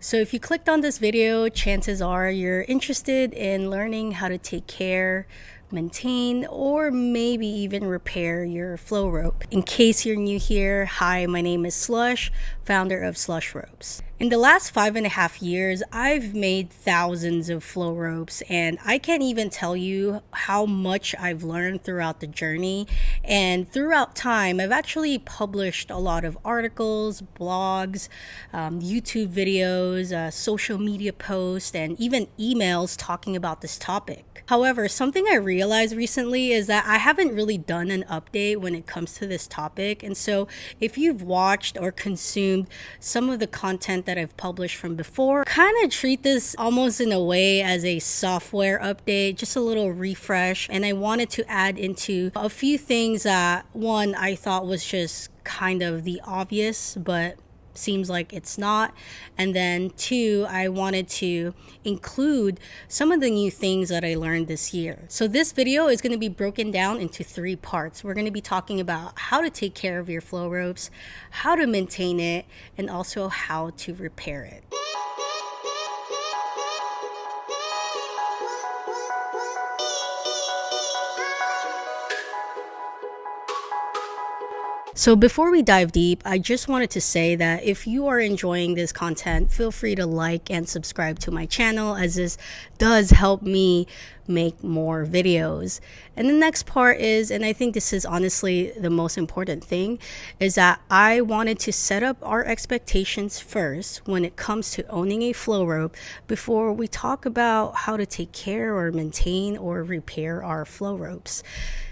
So if you clicked on this video, chances are you're interested in learning how to take care, maintain, or maybe even repair your flow rope. In case you're new here, hi, my name is Slush, founder of SLUSHROPES. In the last 5.5 years, I've made thousands of flow ropes, and I can't even tell you how much I've learned throughout the journey. And throughout time, I've actually published a lot of articles, blogs, YouTube videos, social media posts, and even emails talking about this topic. However, something I realized recently is that I haven't really done an update when it comes to this topic. And so if you've watched or consumed some of the content that I've published from before, kind of treat this almost in a way as a software update, just a little refresh. And I wanted to add into a few things that one I thought was just kind of the obvious, but seems like it's not. And then two, I wanted to include some of the new things that I learned this year. So this video is going to be broken down into 3 parts. We're going to be talking about how to take care of your flow ropes, how to maintain it, and also how to repair it. So before we dive deep, I just wanted to say that if you are enjoying this content, feel free to like and subscribe to my channel, as this does help me make more videos. And the next part is, and I think this is honestly the most important thing, is that I wanted to set up our expectations first when it comes to owning a flow rope before we talk about how to take care or maintain or repair our flow ropes.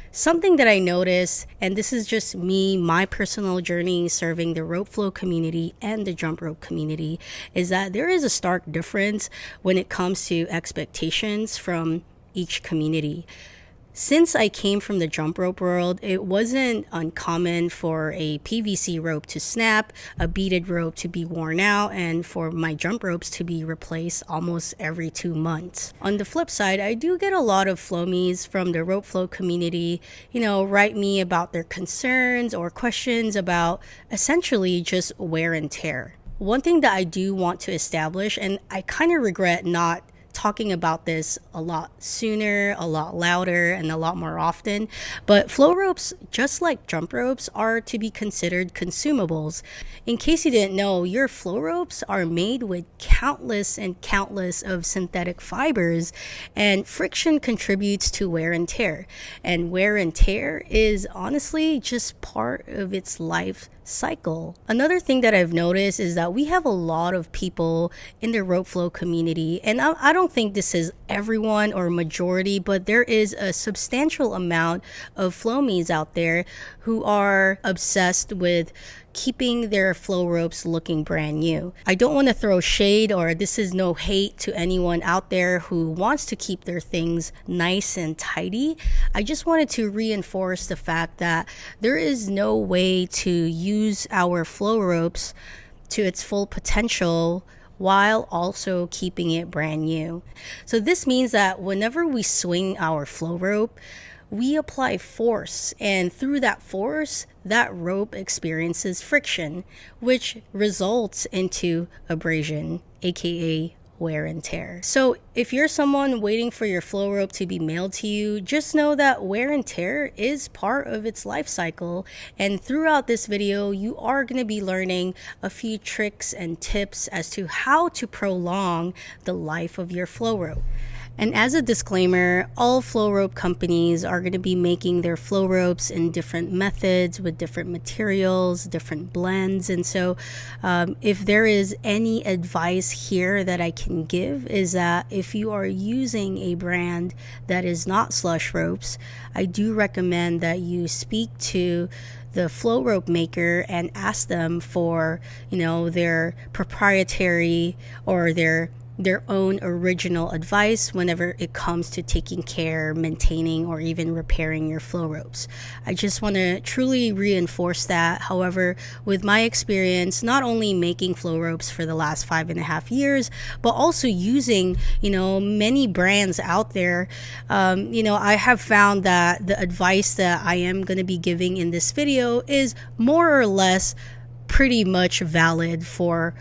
Something that I noticed, and this is just me, my personal journey serving the rope flow community and the jump rope community, is that there is a stark difference when it comes to expectations from each community. Since I came from the jump rope world, it wasn't uncommon for a PVC rope to snap, a beaded rope to be worn out, and for my jump ropes to be replaced almost every 2 months. On the flip side, I do get a lot of flomies from the rope flow community, write me about their concerns or questions about essentially just wear and tear. One thing that I do want to establish, and I kind of regret not talking about this a lot sooner, a lot louder, and a lot more often, but flow ropes, just like jump ropes, are to be considered consumables. In case you didn't know, your flow ropes are made with countless and countless of synthetic fibers, and friction contributes to wear and tear. And wear and tear is honestly just part of its life cycle. Another thing that I've noticed is that we have a lot of people in the rope flow community, and I don't think this is everyone or majority, but there is a substantial amount of flomies out there who are obsessed with keeping their flow ropes looking brand new. I don't want to throw shade, or this is no hate to anyone out there who wants to keep their things nice and tidy. I just wanted to reinforce the fact that there is no way to use our flow ropes to its full potential while also keeping it brand new. So this means that whenever we swing our flow rope, we apply force, and through that force, that rope experiences friction, which results into abrasion, aka wear and tear. So if you're someone waiting for your flow rope to be mailed to you, just know that wear and tear is part of its life cycle. And throughout this video, you are going to be learning a few tricks and tips as to how to prolong the life of your flow rope. And as a disclaimer, all flow rope companies are going to be making their flow ropes in different methods with different materials, different blends. And so if there is any advice here that I can give, is that if you are using a brand that is not Slush Ropes, I do recommend that you speak to the flow rope maker and ask them for, their proprietary or their own original advice whenever it comes to taking care, maintaining, or even repairing your flow ropes. I just want to truly reinforce that. However, with my experience, not only making flow ropes for the last 5.5 years, but also using, many brands out there, I have found that the advice that I am going to be giving in this video is more or less pretty much valid for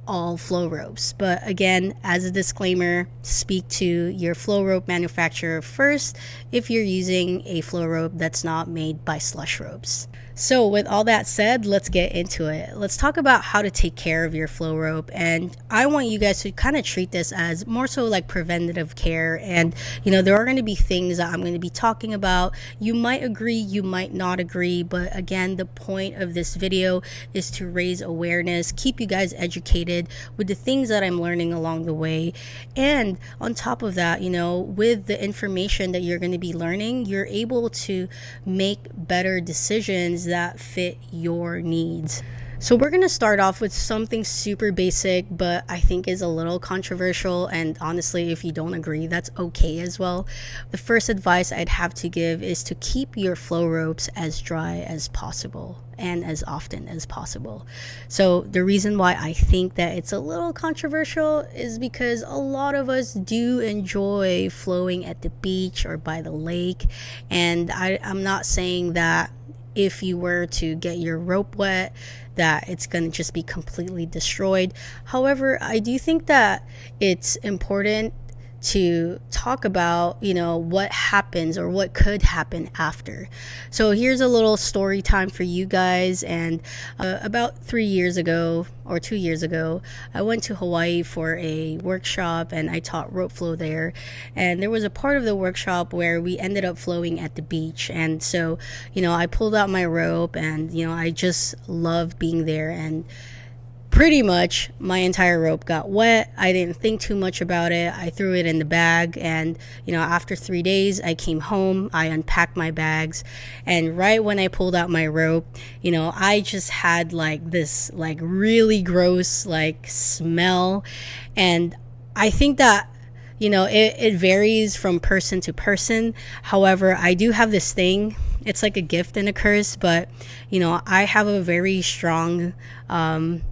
all flow ropes. But again, as a disclaimer, speak to your flow rope manufacturer first if you're using a flow rope that's not made by Slush Ropes. So with all that said, let's get into it. Let's talk about how to take care of your flow rope. And I want you guys to kind of treat this as more so like preventative care. And, there are going to be things that I'm going to be talking about. You might agree, you might not agree. But again, the point of this video is to raise awareness, keep you guys educated with the things that I'm learning along the way. And on top of that, with the information that you're going to be learning, you're able to make better decisions that fit your needs. So we're going to start off with something super basic, but I think is a little controversial. And honestly, if you don't agree, that's okay as well. The first advice I'd have to give is to keep your flow ropes as dry as possible and as often as possible. So the reason why I think that it's a little controversial is because a lot of us do enjoy flowing at the beach or by the lake. And I'm not saying that if you were to get your rope wet, that it's going to just be completely destroyed. However, I do think that it's important to talk about, what happens or what could happen after. So here's a little story time for you guys. And about 3 years ago or 2 years ago, I went to Hawaii for a workshop and I taught rope flow there. And there was a part of the workshop where we ended up flowing at the beach. And so, I pulled out my rope and, I just loved being there. And pretty much my entire rope got wet. I didn't think too much about it. I threw it in the bag, and after 3 days I came home, I unpacked my bags, and right when I pulled out my rope, I just had like this like really gross like smell. And I think that it varies from person to person. However, I do have this thing. It's like a gift and a curse, but I have a very strong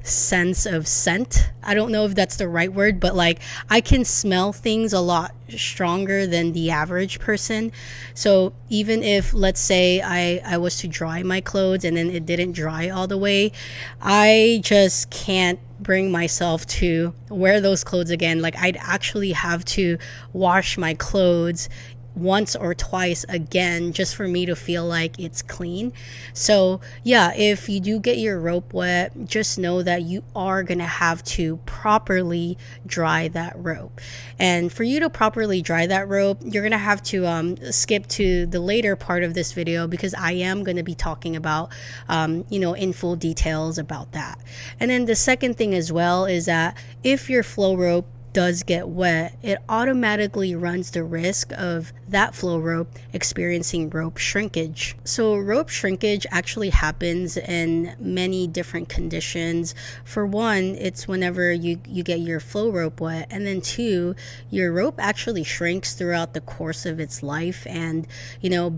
sense of scent. I don't know if that's the right word, but like I can smell things a lot stronger than the average person. So even if, let's say, I was to dry my clothes and then it didn't dry all the way, I just can't bring myself to wear those clothes again. Like I'd actually have to wash my clothes once or twice again just for me to feel like it's clean. So yeah, if you do get your rope wet, just know that you are gonna have to properly dry that rope. And for you to properly dry that rope, you're gonna have to skip to the later part of this video, because I am gonna be talking about in full details about that. And then the second thing as well is that if your flow rope does get wet, it automatically runs the risk of that flow rope experiencing rope shrinkage. So rope shrinkage actually happens in many different conditions. For one, it's whenever you get your flow rope wet, and then two, your rope actually shrinks throughout the course of its life. And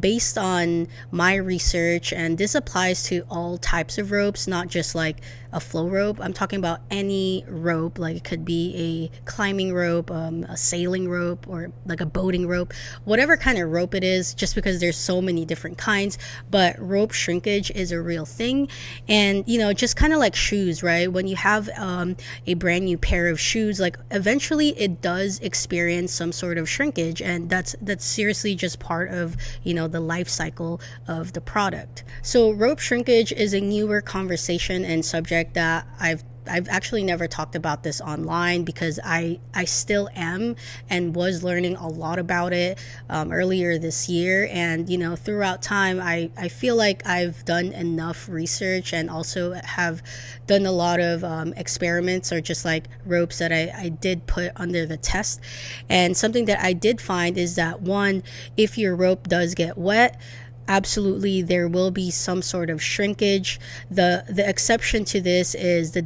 based on my research, and this applies to all types of ropes, not just like a flow rope. I'm talking about any rope, like it could be a climbing rope, a sailing rope, or like a boating rope, whatever kind of rope it is, just because there's so many different kinds. But rope shrinkage is a real thing. And just kind of like shoes, right? When you have a brand new pair of shoes, like eventually it does experience some sort of shrinkage, and that's seriously just part of the life cycle of the product. So rope shrinkage is a newer conversation and subject that I've actually never talked about this online, because I still am and was learning a lot about it earlier this year. And throughout time, I feel like I've done enough research and also have done a lot of experiments, or just like ropes that I did put under the test. And something that I did find is that, one, if your rope does get wet, absolutely there will be some sort of shrinkage. The exception to this is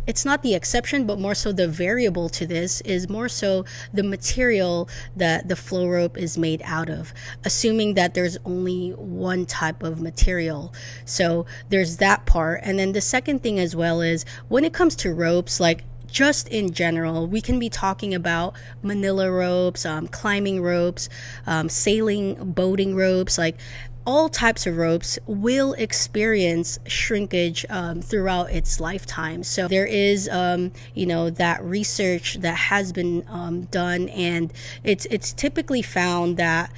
it's not the exception, but more so the variable to this is more so the material that the flow rope is made out of, assuming that there's only one type of material. So there's that part. And then the second thing as well is, when it comes to ropes, like just in general, we can be talking about manila ropes, climbing ropes, sailing, boating ropes. Like all types of ropes will experience shrinkage throughout its lifetime. So there is, that research that has been done, and it's typically found that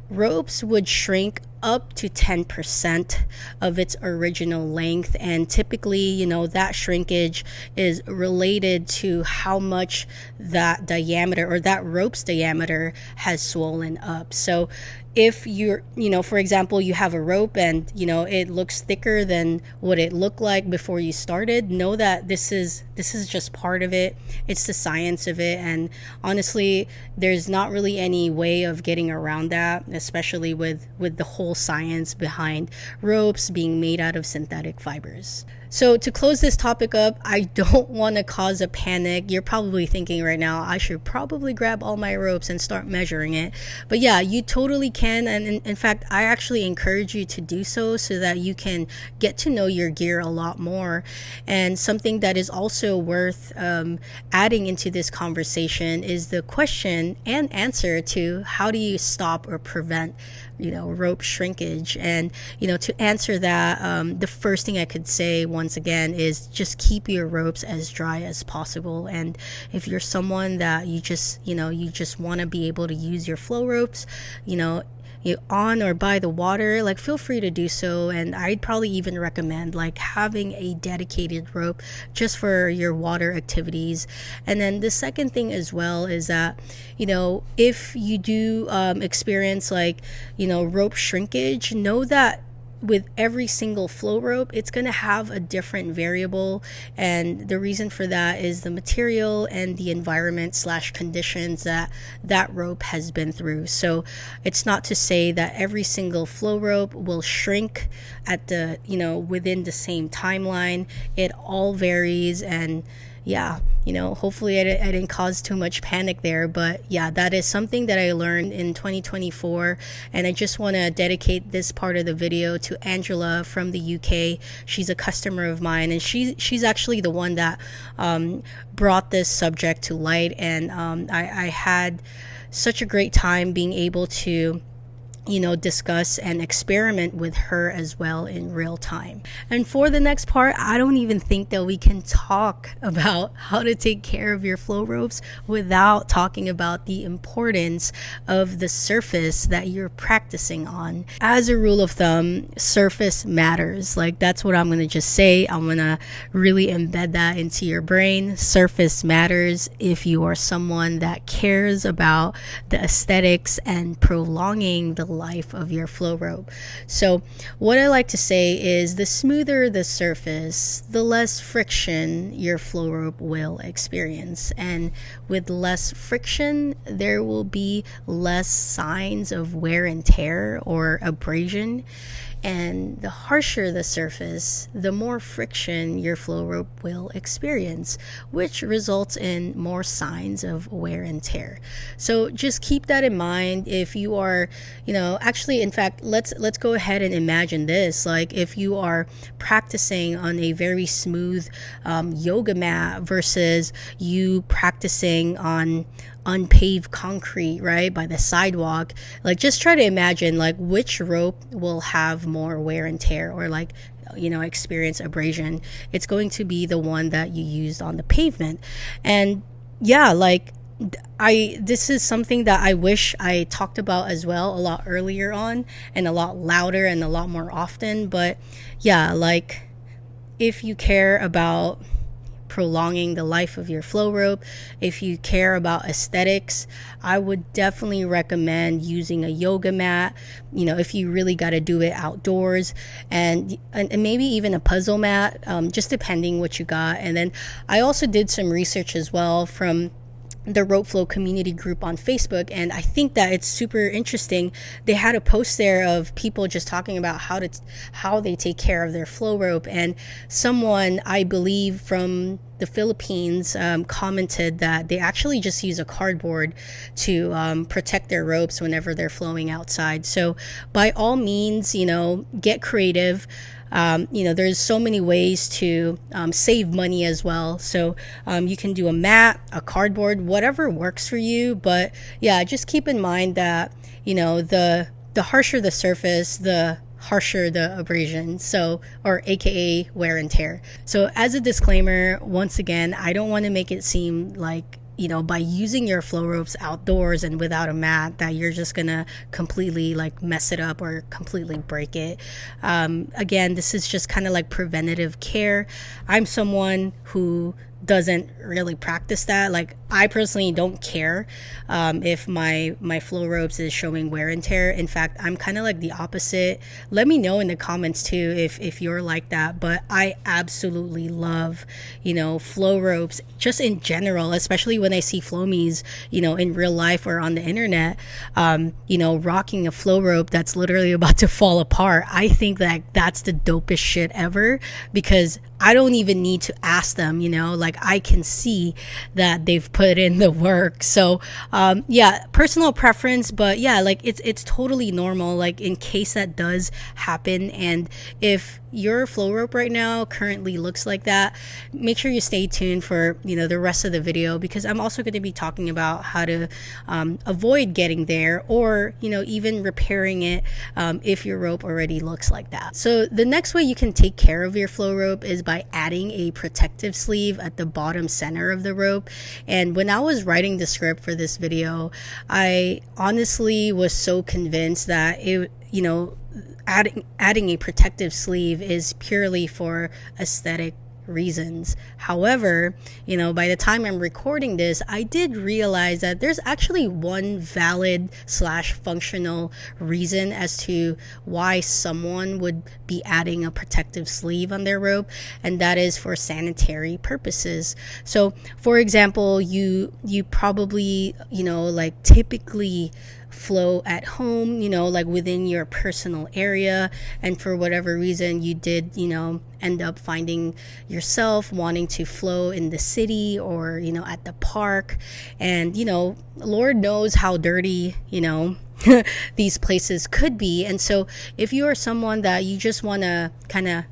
ropes would shrink up to 10% of its original length, and typically that shrinkage is related to how much that diameter or that rope's diameter has swollen up. So if you're, for example, you have a rope and it looks thicker than what it looked like before you started, know that this is just part of it. It's the science of it, and honestly, there's not really any way of getting around that, especially with the whole science behind ropes being made out of synthetic fibers. So to close this topic up, I don't want to cause a panic. You're probably thinking right now, I should probably grab all my ropes and start measuring it. But yeah, you totally can. And in fact, I actually encourage you to do so that you can get to know your gear a lot more. And something that is also worth adding into this conversation is the question and answer to how do you stop or prevent rope shrinkage. And to answer that, the first thing I could say once again is just keep your ropes as dry as possible. And if you're someone that you just want to be able to use your flow ropes on or by the water, like, feel free to do so. And I'd probably even recommend like having a dedicated rope just for your water activities. And then the second thing as well is that if you do experience rope shrinkage, know that with every single flow rope, it's going to have a different variable. And the reason for that is the material and the environment / conditions that rope has been through. So it's not to say that every single flow rope will shrink at the, within the same timeline. It all varies. And yeah, hopefully I didn't cause too much panic there. But yeah, that is something that I learned in 2024. And I just want to dedicate this part of the video to Angela from the UK. She's a customer of mine, and she's actually the one that brought this subject to light. And I had such a great time being able to discuss and experiment with her as well in real time. And for the next part, I don't even think that we can talk about how to take care of your flow ropes without talking about the importance of the surface that you're practicing on. As a rule of thumb, surface matters. Like, that's what I'm going to just say. I'm going to really embed that into your brain. Surface matters if you are someone that cares about the aesthetics and prolonging the life of your flow rope. So what I like to say is, the smoother the surface, the less friction your flow rope will experience. And with less friction, there will be less signs of wear and tear or abrasion. And the harsher the surface, the more friction your flow rope will experience, which results in more signs of wear and tear. So just keep that in mind. If you are, actually, in fact, let's go ahead and imagine this. Like, if you are practicing on a very smooth yoga mat versus you practicing on unpaved concrete, right, by the sidewalk, like, just try to imagine like which rope will have more wear and tear or experience abrasion. It's going to be the one that you used on the pavement. And yeah, this is something that I wish I talked about as well a lot earlier on, and a lot louder and a lot more often. But yeah, if you care about prolonging the life of your flow rope, if you care about aesthetics, I would definitely recommend using a yoga mat, if you really got to do it outdoors, and maybe even a puzzle mat, just depending what you got. And then I also did some research as well from the Rope Flow community group on Facebook, and I think that it's super interesting. They had a post there of people just talking about how they take care of their flow rope, and someone, I believe from the Philippines, commented that they actually just use a cardboard to protect their ropes whenever they're flowing outside. So by all means, get creative. There's so many ways to save money as well. So you can do a mat, a cardboard, whatever works for you. But yeah, just keep in mind that the the harsher the surface, the harsher the abrasion, so, or aka wear and tear. So as a disclaimer, once again, I don't want to make it seem like, you know, by using your flow ropes outdoors and without a mat, that you're just gonna completely like mess it up or completely break it. Again, this is just kind of like preventative care. I'm someone who doesn't really practice that. Like, I personally don't care if my flow ropes is showing wear and tear. In fact, I'm kind of like the opposite. Let me know in the comments too if you're like that. But I absolutely love, you know, flow ropes just in general, especially when I see flomies, you know, in real life or on the internet, you know, rocking a flow rope that's literally about to fall apart. I think that that's the dopest shit ever, because I don't even need to ask them, you know, like I can see that they've put in the work. So yeah, personal preference, but yeah, like it's totally normal, like in case that does happen. And if your flow rope right now currently looks like that, make sure you stay tuned for, you know, the rest of the video, because I'm also going to be talking about how to avoid getting there, or, you know, even repairing it if your rope already looks like that. So the next way you can take care of your flow rope is by adding a protective sleeve at the bottom center of the rope. And when I was writing the script for this video, I honestly was so convinced that it, you know, adding a protective sleeve is purely for aesthetic reasons. However, you know, by the time I'm recording this, I did realize that there's actually one valid / functional reason as to why someone would be adding a protective sleeve on their rope, and that is for sanitary purposes. So for example, you probably, you know, like typically flow at home, you know, like within your personal area, and for whatever reason you did, you know, end up finding yourself wanting to flow in the city or, you know, at the park, and, you know, Lord knows how dirty, you know, these places could be. And so if you are someone that you just want to kind of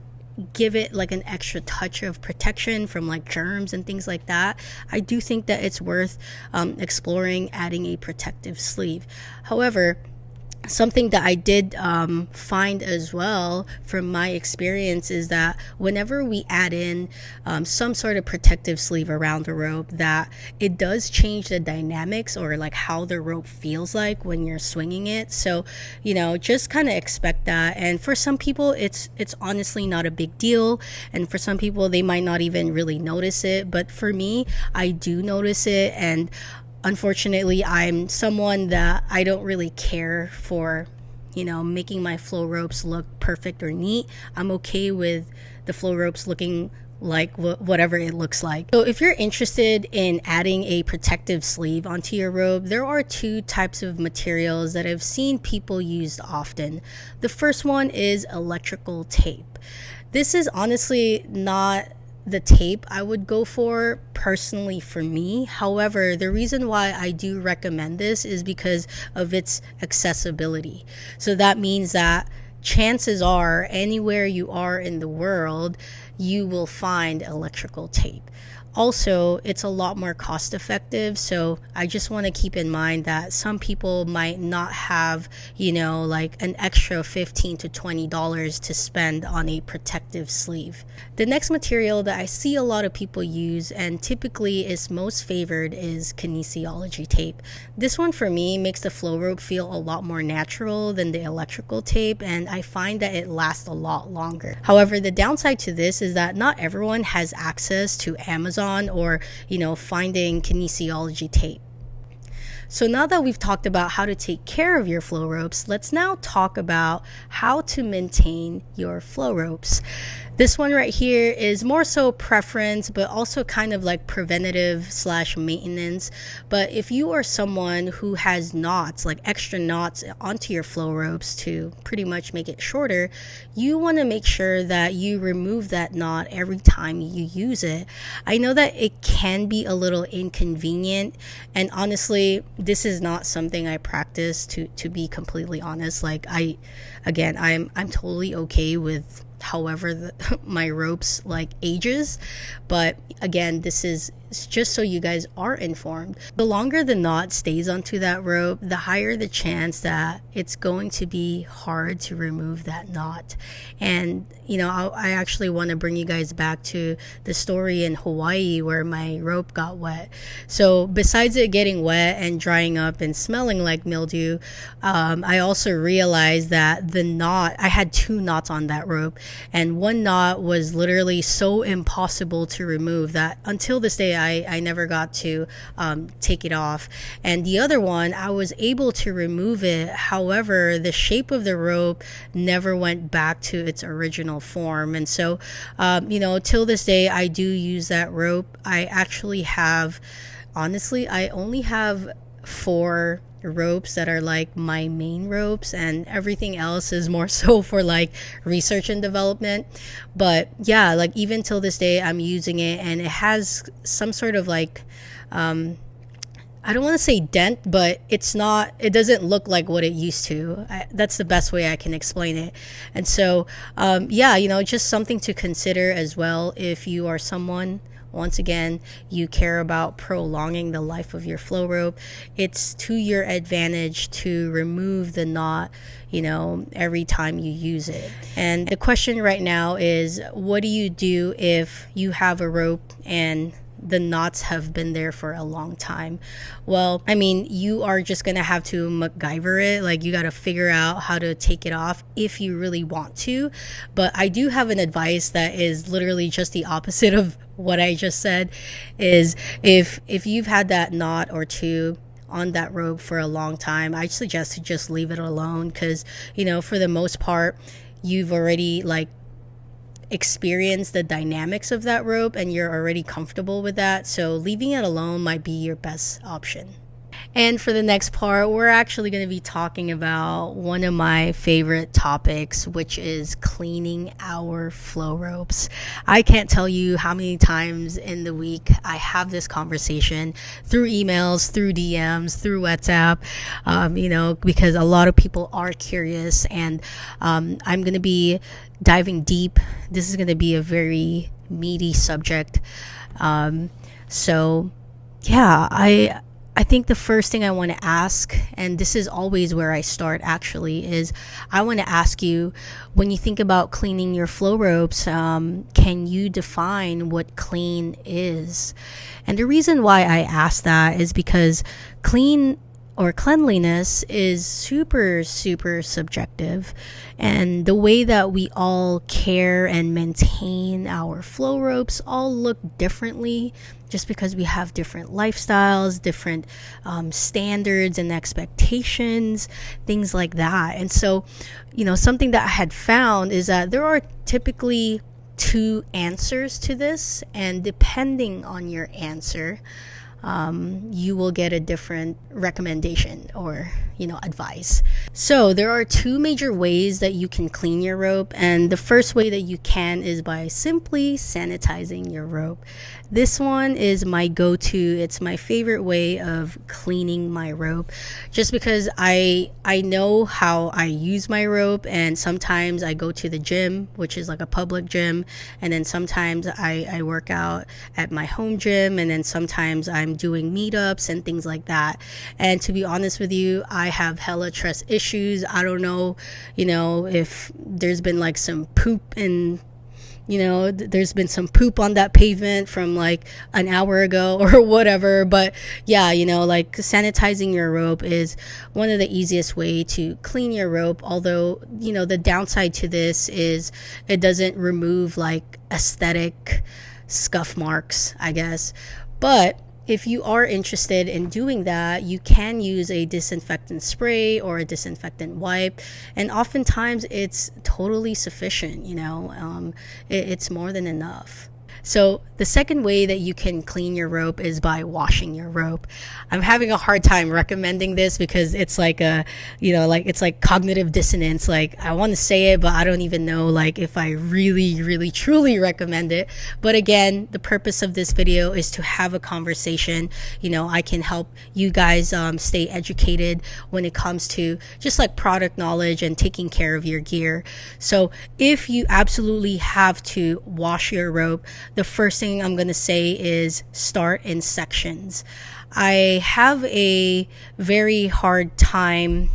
give it like an extra touch of protection from like germs and things like that, I do think that it's worth exploring adding a protective sleeve. However, something that I did find as well from my experience is that whenever we add in some sort of protective sleeve around the rope, that it does change the dynamics, or like how the rope feels like when you're swinging it. So, you know, just kind of expect that. And for some people, it's honestly not a big deal, and for some people they might not even really notice it, but for me, I do notice it. And unfortunately, I'm someone that I don't really care for, you know, making my flow ropes look perfect or neat. I'm okay with the flow ropes looking like whatever it looks like. So if you're interested in adding a protective sleeve onto your rope, there are two types of materials that I've seen people use often. The first one is electrical tape. This is honestly not the tape I would go for personally for me. However, the reason why I do recommend this is because of its accessibility. So that means that chances are anywhere you are in the world, you will find electrical tape. Also, it's a lot more cost effective. So I just want to keep in mind that some people might not have, you know, like an extra $15 to $20 to spend on a protective sleeve. The next material that I see a lot of people use, and typically is most favored, is kinesiology tape. This one for me makes the flow rope feel a lot more natural than the electrical tape, and I find that it lasts a lot longer. However, the downside to this is that not everyone has access to Amazon or, you know, finding kinesiology tape. So now that we've talked about how to take care of your flow ropes, let's now talk about how to maintain your flow ropes. This one right here is more so preference, but also kind of like preventative / maintenance. But if you are someone who has knots, like extra knots onto your flow ropes to pretty much make it shorter, you want to make sure that you remove that knot every time you use it. I know that it can be a little inconvenient, and honestly, this is not something I practice, to be completely honest. Like I'm totally okay with however my ropes like ages, but again, this is just so you guys are informed. The longer the knot stays onto that rope, the higher the chance that it's going to be hard to remove that knot. And I actually want to bring you guys back to the story in Hawaii where my rope got wet. So besides it getting wet and drying up and smelling like mildew, I also realized that the knot, I had 2 knots on that rope, and one knot was literally so impossible to remove that until this day I never got to take it off. And the other one, I was able to remove it. However, the shape of the rope never went back to its original form. And so till this day I do use that rope. I actually have, honestly, I only have 4 ropes that are like my main ropes, and everything else is more so for like research and development. But yeah, like even till this day I'm using it, and it has some sort of like I don't want to say dent, but it doesn't look like what it used to. That's the best way I can explain it. And so just something to consider as well if you are someone, once again, you care about prolonging the life of your flow rope. It's to your advantage to remove the knot, every time you use it. And the question right now is, what do you do if you have a rope and the knots have been there for a long time? Well, I mean, you are just gonna have to MacGyver it. Like, you gotta figure out how to take it off if you really want to. But I do have an advice that is literally just the opposite of what I just said. Is if you've had that knot or 2 on that rope for a long time, I suggest to just leave it alone, because for the most part you've already like experience the dynamics of that rope and you're already comfortable with that. So leaving it alone might be your best option. And for the next part, we're actually going to be talking about one of my favorite topics, which is cleaning our flow ropes. I can't tell you how many times in the week I have this conversation through emails, through DMs, through WhatsApp, because a lot of people are curious, and I'm going to be diving deep. This is going to be a very meaty subject. I think the first thing I want to ask, and this is always where I start actually, is I want to ask you, when you think about cleaning your flow ropes, can you define what clean is? And the reason why I ask that is because clean or cleanliness is super, super subjective. And the way that we all care and maintain our flow ropes all look differently, just because we have different lifestyles, different standards and expectations, things like that. And so, something that I had found is that there are typically 2 answers to this, and depending on your answer, you will get a different recommendation or advice. So there are 2 major ways that you can clean your rope, and the first way that you can is by simply sanitizing your rope. This one is my go-to. It's my favorite way of cleaning my rope, just because I know how I use my rope, and sometimes I go to the gym, which is like a public gym, and then sometimes I work out at my home gym, and then sometimes I'm doing meetups and things like that. And to be honest with you, I have hella trust issues. I don't know, if there's been like some poop in, there's been some poop on that pavement from like an hour ago or whatever. But yeah, like sanitizing your rope is one of the easiest way to clean your rope. Although, the downside to this is it doesn't remove like aesthetic scuff marks, I guess. But if you are interested in doing that, you can use a disinfectant spray or a disinfectant wipe, and oftentimes it's totally sufficient. It's more than enough. So the second way that you can clean your rope is by washing your rope. I'm having a hard time recommending this because it's like it's like cognitive dissonance. Like, I want to say it, but I don't even know like if I really, really, truly recommend it. But again, the purpose of this video is to have a conversation. I can help you guys stay educated when it comes to just like product knowledge and taking care of your gear. So if you absolutely have to wash your rope, the first thing I'm going to say is start in sections. I have a very hard time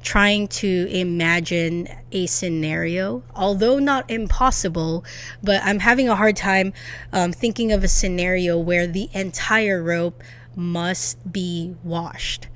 trying to imagine a scenario, although not impossible, but I'm having a hard time thinking of a scenario where the entire rope must be washed.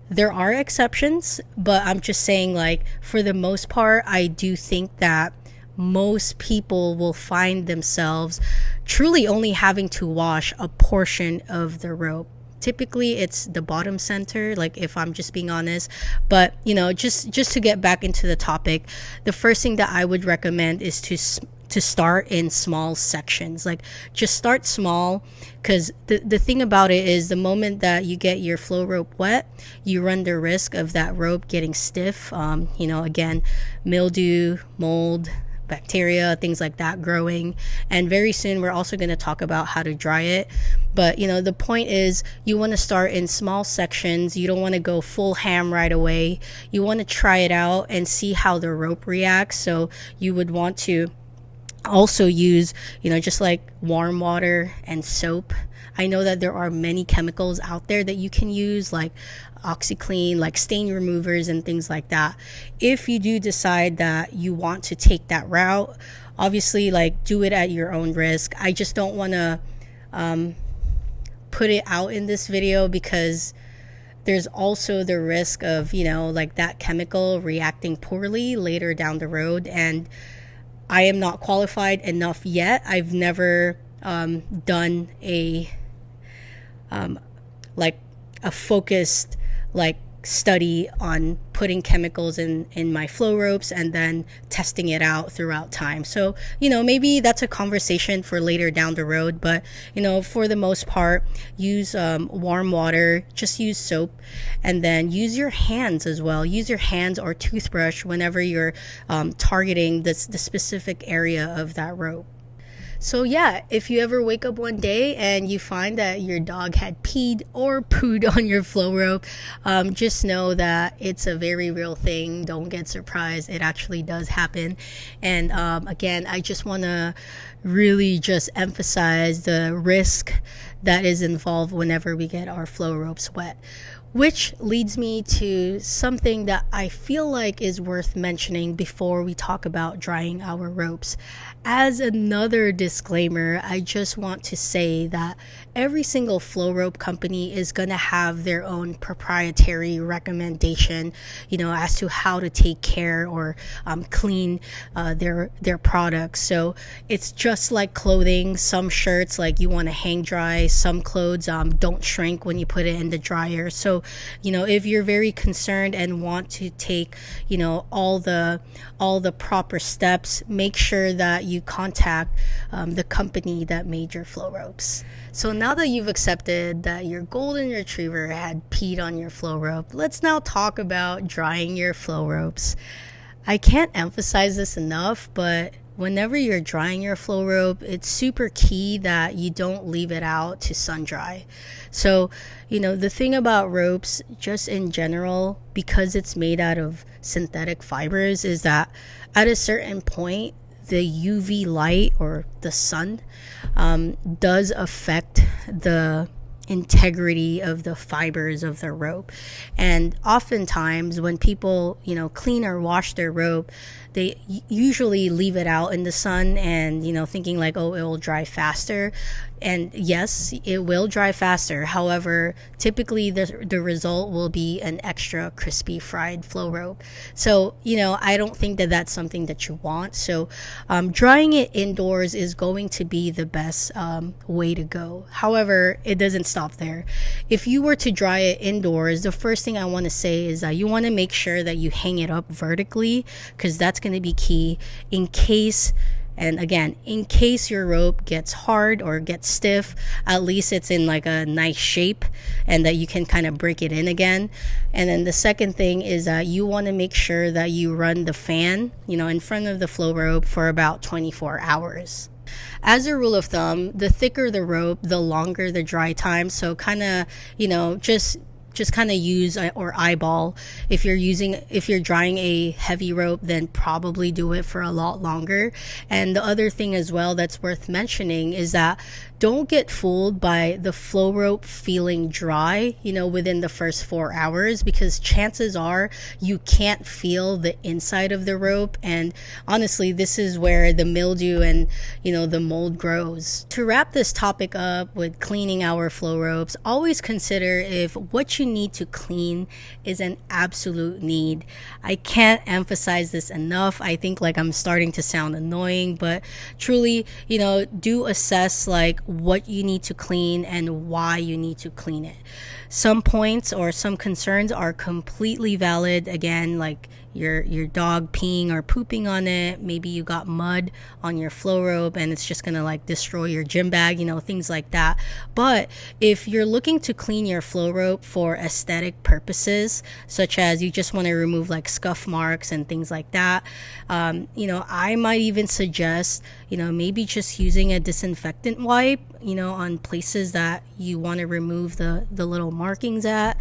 There are exceptions, but I'm just saying, like, for the most part, I do think that most people will find themselves truly only having to wash a portion of the rope. Typically it's the bottom center, like, if I'm just being honest. But just to get back into the topic, the first thing that I would recommend is to start in small sections. Like, just start small, because the thing about it is, the moment that you get your flow rope wet, you run the risk of that rope getting stiff. Again, mildew, mold, bacteria, things like that growing. And very soon we're also going to talk about how to dry it. But the point is, you want to start in small sections. You don't want to go full ham right away. You want to try it out and see how the rope reacts. So you would want to also use just like warm water and soap. I know that there are many chemicals out there that you can use, like OxyClean, like stain removers and things like that. If you do decide that you want to take that route, obviously, like, do it at your own risk. I just don't want to put it out in this video, because there's also the risk of like that chemical reacting poorly later down the road. And I am not qualified enough yet. I've never done a focused study on putting chemicals in my flow ropes and then testing it out throughout time. So maybe that's a conversation for later down the road. But for the most part, use warm water, just use soap, and then use your hands as well. Use your hands or toothbrush whenever you're targeting the specific area of that rope. So yeah, if you ever wake up one day and you find that your dog had peed or pooed on your flow rope, just know that it's a very real thing. Don't get surprised. It actually does happen. And again, I just want to really just emphasize the risk that is involved whenever we get our flow ropes wet. Which leads me to something that I feel like is worth mentioning before we talk about drying our ropes. As another disclaimer, I just want to say that every single flow rope company is going to have their own proprietary recommendation, as to how to take care or clean their products. So it's just like clothing. Some shirts, like, you want to hang dry. Some clothes don't shrink when you put it in the dryer. So if you're very concerned and want to take all the proper steps, make sure that you contact the company that made your flow ropes. So now that you've accepted that your golden retriever had peed on your flow rope, let's now talk about drying your flow ropes. I can't emphasize this enough, but whenever you're drying your flow rope, it's super key that you don't leave it out to sun dry. So, the thing about ropes, just in general, because it's made out of synthetic fibers, is that at a certain point, the UV light or the sun does affect the integrity of the fibers of the rope. And oftentimes when people clean or wash their rope, they usually leave it out in the sun and thinking like, oh, it will dry faster. And yes, it will dry faster. However, typically the result will be an extra crispy fried flow rope. So I don't think that that's something that you want. So drying it indoors is going to be the best way to go. However, it doesn't stop there. If you were to dry it indoors, the first thing I want to say is that you want to make sure that you hang it up vertically, because that's going to be key in case your rope gets hard or gets stiff. At least it's in like a nice shape and that you can kind of break it in again. And then the second thing is that you want to make sure that you run the fan in front of the flow rope for about 24 hours. As a rule of thumb, the thicker the rope, the longer the dry time. So kind of just just kind of use or eyeball. If you're drying a heavy rope, then probably do it for a lot longer. And the other thing as well that's worth mentioning is that don't get fooled by the flow rope feeling dry, within the first 4 hours, because chances are you can't feel the inside of the rope. And honestly, this is where the mildew and, the mold grows. To wrap this topic up with cleaning our flow ropes, always consider if what you need to clean is an absolute need. I can't emphasize this enough. I think like I'm starting to sound annoying, but truly, do assess like what you need to clean and why you need to clean it. Some points or some concerns are completely valid. Again, like your dog peeing or pooping on it, maybe you got mud on your flow rope and it's just gonna like destroy your gym bag, things like that. But if you're looking to clean your flow rope for aesthetic purposes, such as you just want to remove like scuff marks and things like that, I might even suggest maybe just using a disinfectant wipe on places that you want to remove the little markings at.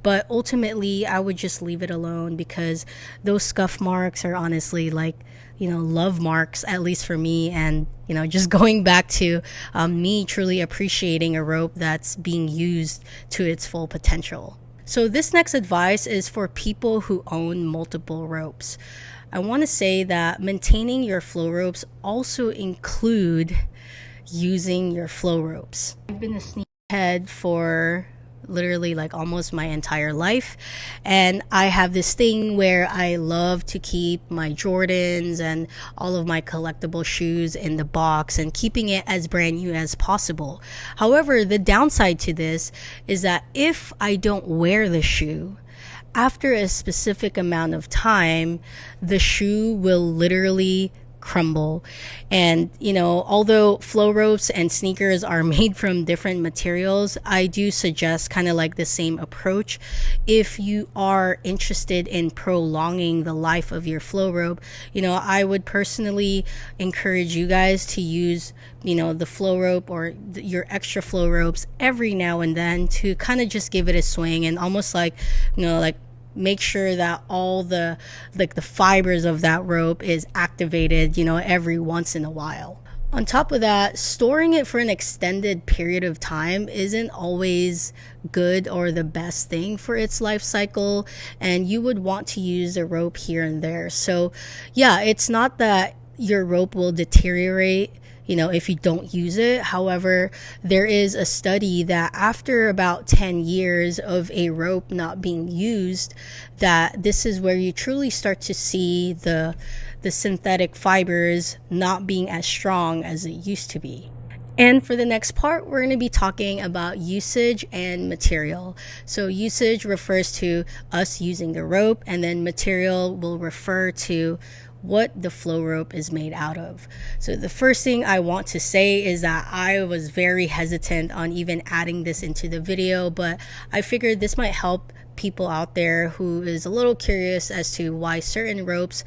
But ultimately, I would just leave it alone, because those scuff marks are honestly like, love marks, at least for me. And, just going back to me truly appreciating a rope that's being used to its full potential. So this next advice is for people who own multiple ropes. I want to say that maintaining your flow ropes also include using your flow ropes. I've been a sneakerhead for literally like almost my entire life, and I have this thing where I love to keep my Jordans and all of my collectible shoes in the box and keeping it as brand new as possible. However, the downside to this is that if I don't wear the shoe, after a specific amount of time, the shoe will literally crumble. And although flow ropes and sneakers are made from different materials, I do suggest kind of like the same approach. If you are interested in prolonging the life of your flow rope, I would personally encourage you guys to use the flow rope or your extra flow ropes every now and then to kind of just give it a swing and almost like make sure that all the fibers of that rope is activated every once in a while. On top of that, storing it for an extended period of time isn't always good or the best thing for its life cycle, and you would want to use the rope here and there. So yeah, it's not that your rope will deteriorate if you don't use it. However, there is a study that after about 10 years of a rope not being used, that this is where you truly start to see the synthetic fibers not being as strong as it used to be. And for the next part, we're going to be talking about usage and material. So usage refers to us using the rope, and then material will refer to what the flow rope is made out of. So the first thing I want to say is that I was very hesitant on even adding this into the video, but I figured this might help people out there who is a little curious as to why certain ropes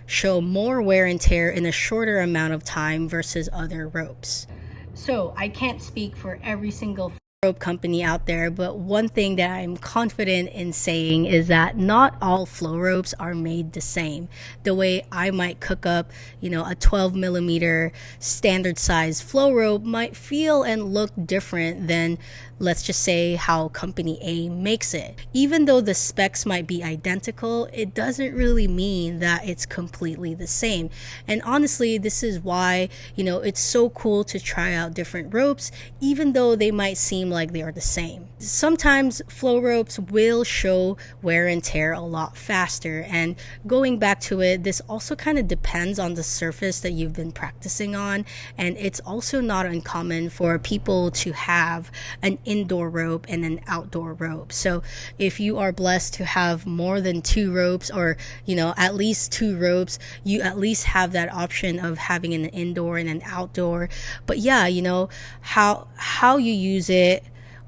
show more wear and tear in a shorter amount of time versus other ropes. So I can't speak for every single rope company out there, but one thing that I'm confident in saying is that not all flow ropes are made the same. The way I might cook up, a 12 millimeter standard size flow rope might feel and look different than, let's just say, how company A makes it. Even though the specs might be identical, it doesn't really mean that it's completely the same. And honestly, this is why, it's so cool to try out different ropes, even though they might seem like they are the same. Sometimes flow ropes will show wear and tear a lot faster, and going back to it, this also kind of depends on the surface that you've been practicing on, and it's also not uncommon for people to have an indoor rope and an outdoor rope. So if you are blessed to have more than 2 ropes, or at least 2 ropes, you at least have that option of having an indoor and an outdoor. But yeah, how you use it,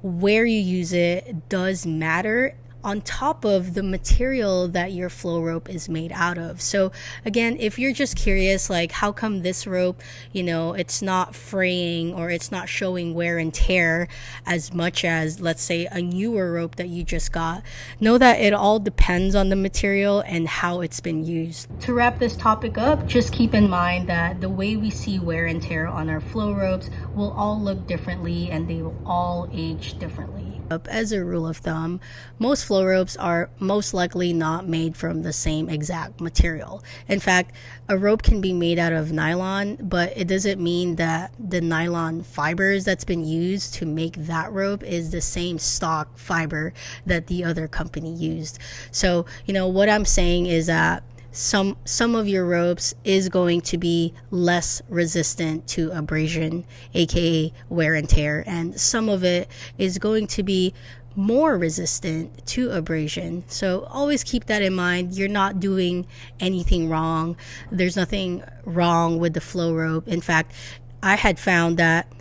where you use it does matter on top of the material that your flow rope is made out of. So again, if you're just curious, like how come this rope, it's not fraying or it's not showing wear and tear as much as, let's say, a newer rope that you just got, know that it all depends on the material and how it's been used. To wrap this topic up, just keep in mind that the way we see wear and tear on our flow ropes will all look differently and they will all age differently. As a rule of thumb, most flow ropes are most likely not made from the same exact material. In fact, a rope can be made out of nylon, but it doesn't mean that the nylon fibers that's been used to make that rope is the same stock fiber that the other company used. So, what I'm saying is that some of your ropes is going to be less resistant to abrasion, aka wear and tear, and some of it is going to be more resistant to abrasion. So always keep that in mind. You're not doing anything wrong. There's nothing wrong with the flow rope. In fact, I had found that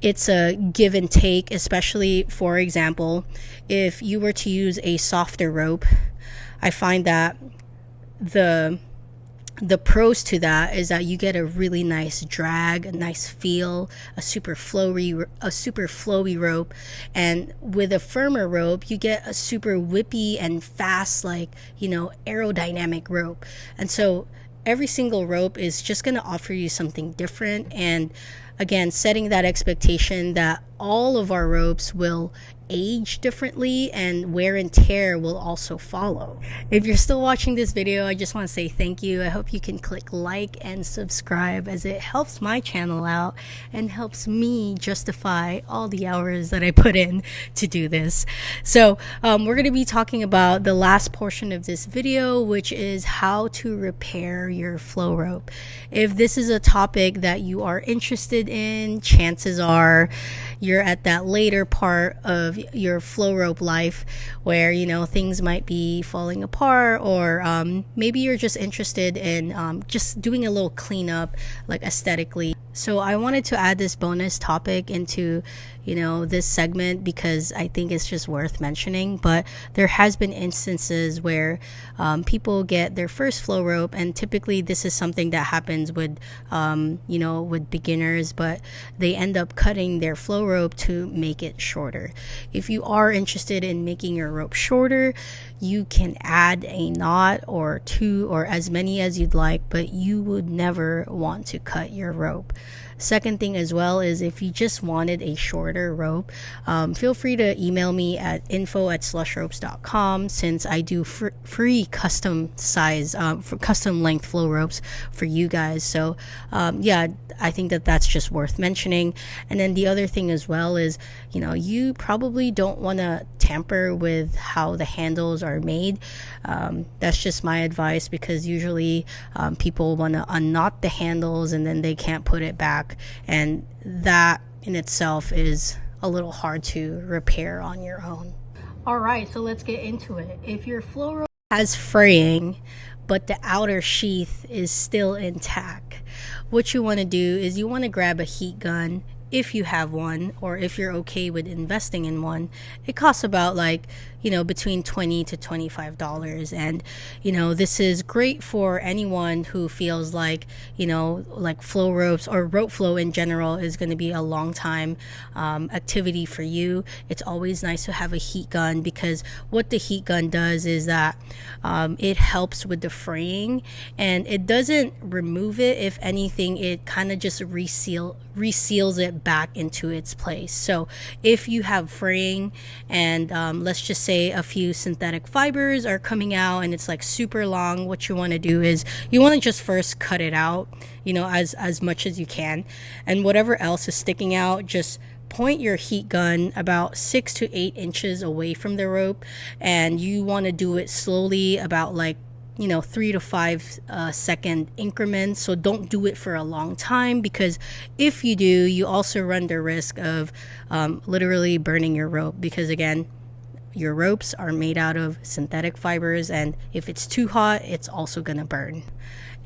it's a give and take, especially, for example, if you were to use a softer rope. I find that the pros to that is that you get a really nice drag, a nice feel, a super flowy rope. And with a firmer rope, you get a super whippy and fast, aerodynamic rope. And so every single rope is just going to offer you something different. And again, setting that expectation that all of our ropes will age differently and wear and tear will also follow. If you're still watching this video, I just want to say thank you. I hope you can click like and subscribe, as it helps my channel out and helps me justify all the hours that I put in to do this. So we're going to be talking about the last portion of this video, which is how to repair your flow rope. If this is a topic that you are interested in, chances are you're at that later part of your flow rope life where things might be falling apart, or maybe you're just interested in just doing a little cleanup, like aesthetically. So I wanted to add this bonus topic into this segment because I think it's just worth mentioning. But there has been instances where people get their first flow rope, and typically this is something that happens with with beginners, but they end up cutting their flow rope to make it shorter. If you are interested in making your rope shorter, you can add a knot or two or as many as you'd like, but you would never want to cut your rope. Second thing as well is, if you just wanted a shorter rope, feel free to email me at info@slushropes.com, since I do free custom size for custom length flow ropes for you guys. So yeah, I think that's just worth mentioning. And then the other thing as well is, you probably don't want to tamper with how the handles are made. That's just my advice, because usually people want to unknot the handles and then they can't put it back, and that in itself is a little hard to repair on your own. All right, so let's get into it. If your flow rope has fraying but the outer sheath is still intact, what you want to do is you want to grab a heat gun, if you have one, or if you're okay with investing in one. It costs about between $20 to $25, and this is great for anyone who feels like flow ropes or rope flow in general is going to be a long time activity for you. It's always nice to have a heat gun, because what the heat gun does is that it helps with the fraying, and it doesn't remove it. If anything, it kind of just reseals it back into its place. So if you have fraying and let's just say a few synthetic fibers are coming out and it's super long, what you want to do is you want to just first cut it out, as much as you can, and whatever else is sticking out, just point your heat gun about 6 to 8 inches away from the rope, and you want to do it slowly, about 3 to 5 second increments. So don't do it for a long time, because if you do, you also run the risk of literally burning your rope, because again, your ropes are made out of synthetic fibers, and if it's too hot, it's also gonna burn.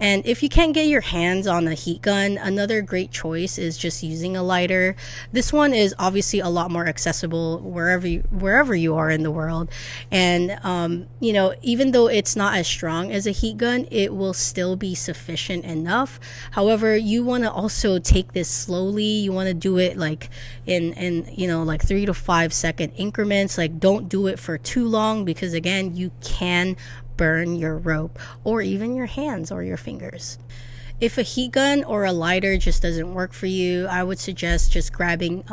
And if you can't get your hands on a heat gun, another great choice is just using a lighter. This one is obviously a lot more accessible wherever you are in the world. And you know, even though it's not as strong as a heat gun, it will still be sufficient enough. However, you want to also take this slowly. You want to do it like in you know, like 3 to 5 second increments. Like, don't do it for too long, because again, you can burn your rope or even your hands or your fingers. If a heat gun or a lighter just doesn't work for you, I would suggest just grabbing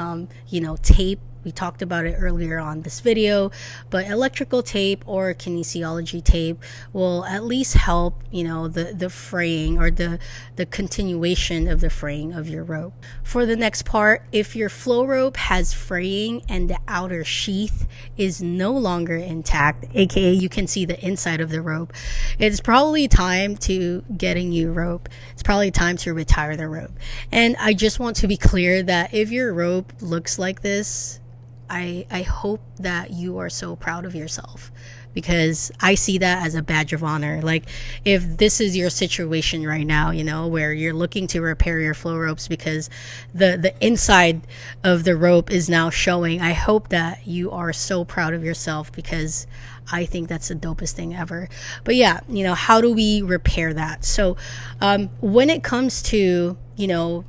you know, tape. We talked about it earlier on this video, but electrical tape or kinesiology tape will at least help, you know, the fraying or the continuation of the fraying of your rope. For the next part, if your flow rope has fraying and the outer sheath is no longer intact, aka you can see the inside of the rope, it's probably time to get a new rope. It's probably time to retire the rope. And I just want to be clear that if your rope looks like this, I hope that you are so proud of yourself, because I see that as a badge of honor. Like, if this is your situation right now, you know, where you're looking to repair your flow ropes because the inside of the rope is now showing, I hope that you are so proud of yourself, because I think that's the dopest thing ever. But yeah, you know, how do we repair that? So when it comes to, you know,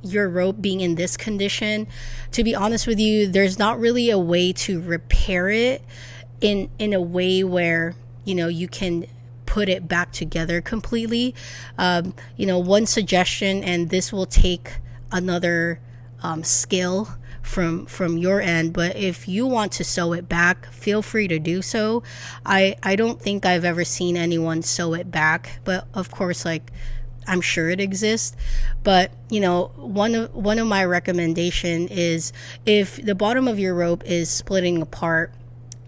your rope being in this condition, to be honest with you, there's not really a way to repair it in a way where, you know, you can put it back together completely. You know, one suggestion, and this will take another skill from your end, but if you want to sew it back, feel free to do so. I don't think I've ever seen anyone sew it back, but of course, like, I'm sure it exists. But you know, one of my recommendation is, if the bottom of your rope is splitting apart,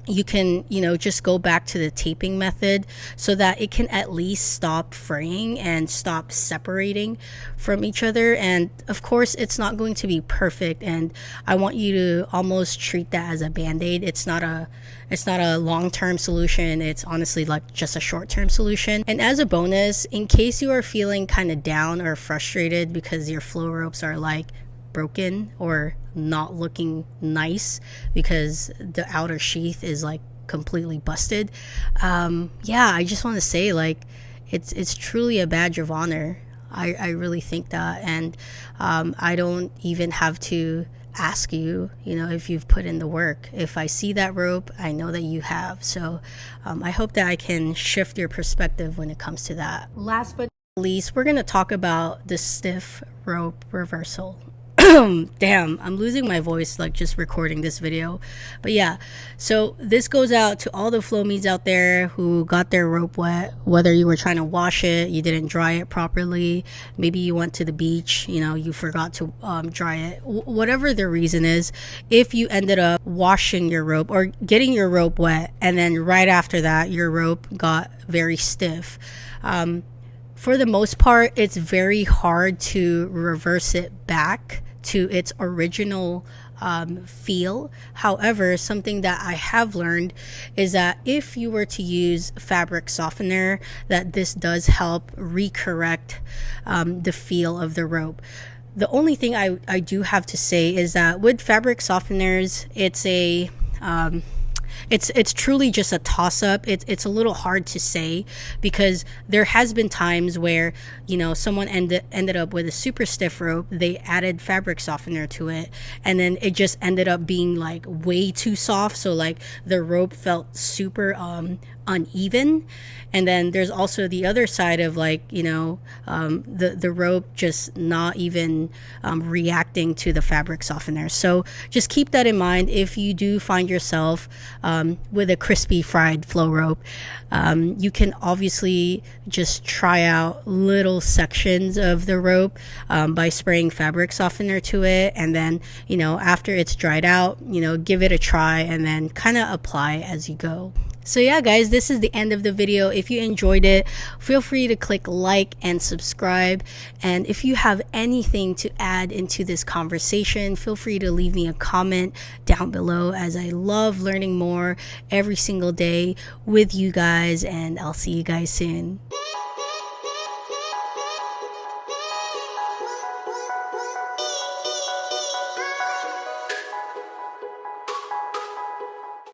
you can, you know, just go back to the taping method so that it can at least stop fraying and stop separating from each other. And of course, it's not going to be perfect, and I want you to almost treat that as a band-aid. It's not a long-term solution. It's honestly like just a short-term solution. And as a bonus, in case you are feeling kind of down or frustrated because your flow ropes are like broken or not looking nice because the outer sheath is like completely busted, yeah, I just want to say, like, it's truly a badge of honor. I really think that. And I don't even have to ask you, you know, if you've put in the work. If I see that rope, I know that you have. So I hope that I can shift your perspective when it comes to that. Last but not least, we're going to talk about the stiff rope reversal. Damn, I'm losing my voice like just recording this video. But yeah, so this goes out to all the flow me's out there who got their rope wet, whether you were trying to wash it, you didn't dry it properly, maybe you went to the beach, you know, you forgot to dry it, whatever the reason is. If you ended up washing your rope or getting your rope wet, and then right after that your rope got very stiff, for the most part, it's very hard to reverse it back to its original feel. However, something that I have learned is that if you were to use fabric softener, that this does help recorrect the feel of the rope. The only thing I do have to say is that with fabric softeners, it's truly just a toss-up. It's a little hard to say, because there has been times where, you know, someone ended up with a super stiff rope, they added fabric softener to it, and then it just ended up being like way too soft, so like the rope felt super uneven. And then there's also the other side of, like, you know, the rope just not even reacting to the fabric softener. So just keep that in mind if you do find yourself with a crispy fried flow rope. You can obviously just try out little sections of the rope by spraying fabric softener to it, and then, you know, after it's dried out, you know, give it a try and then kind of apply as you go. So yeah, guys, this is the end of the video. If you enjoyed it, feel free to click like and subscribe. And if you have anything to add into this conversation, feel free to leave me a comment down below, as I love learning more every single day with you guys, and I'll see you guys soon.